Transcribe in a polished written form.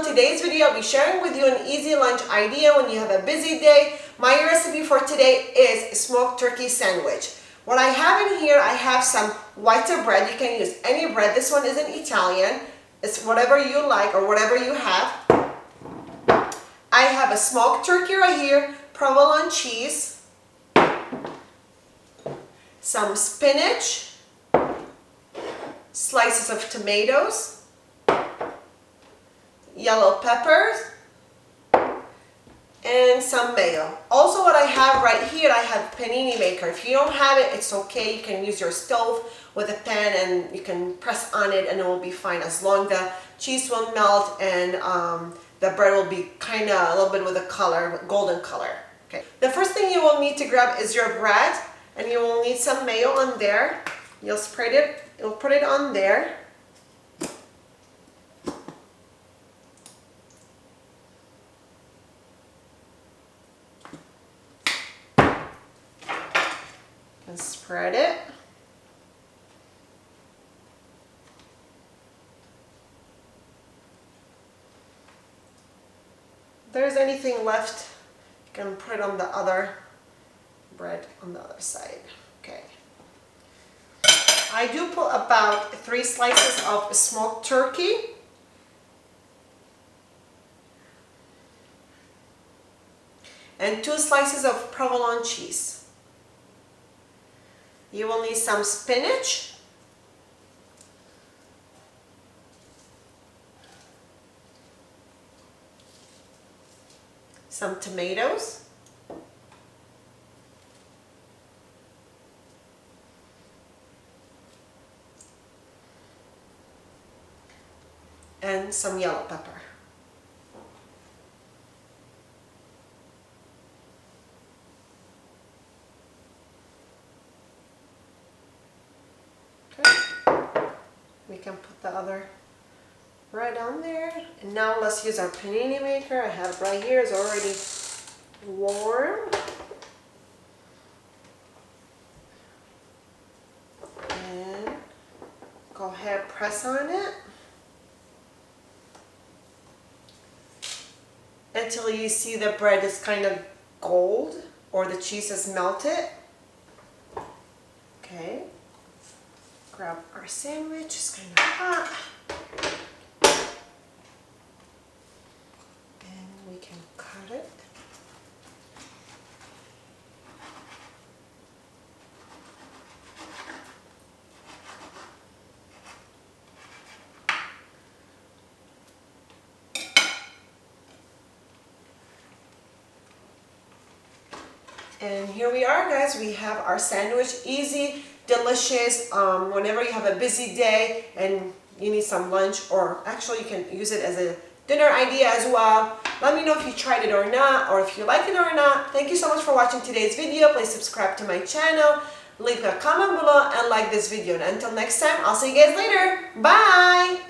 today's video, I'll be sharing with you an easy lunch idea when you have a busy day. My recipe for today is smoked turkey sandwich. What I have in here, I have some white bread. You can use any bread. This one isn't Italian. It's whatever you like or whatever you have. I have a smoked turkey right here, provolone cheese, some spinach, slices of tomatoes, yellow peppers, and some mayo. Also, what I have right here, I have panini maker. If you don't have it, it's okay. You can use your stove with a pan and you can press on it and it will be fine, as long the cheese will melt and the bread will be kind of a little bit with a color, golden color. Okay. The first thing you will need to grab is your bread, and you will need some mayo on there. You'll spread it, you'll put it on there. And spread it. If there's anything left, you can put it on the other bread on the other side. Okay. I do put about 3 slices of smoked turkey. And 2 slices of provolone cheese. You will need some spinach, some tomatoes, and some yellow pepper. We can put the other bread on there. And now let's use our panini maker. I have it right here. It's already warm. And go ahead, press on it until you see the bread is kind of gold or the cheese is melted. Okay. Grab our sandwich, it's kind of hot. And we can cut it. And here we are, guys. We have our sandwich. Easy, delicious. Whenever you have a busy day and you need some lunch, or actually you can use it as a dinner idea as well. Let me know if you tried it or not, or if you like it or not. Thank you so much for watching today's video. Please subscribe to my channel, leave a comment below, and like this video. And until next time, I'll see you guys later. Bye!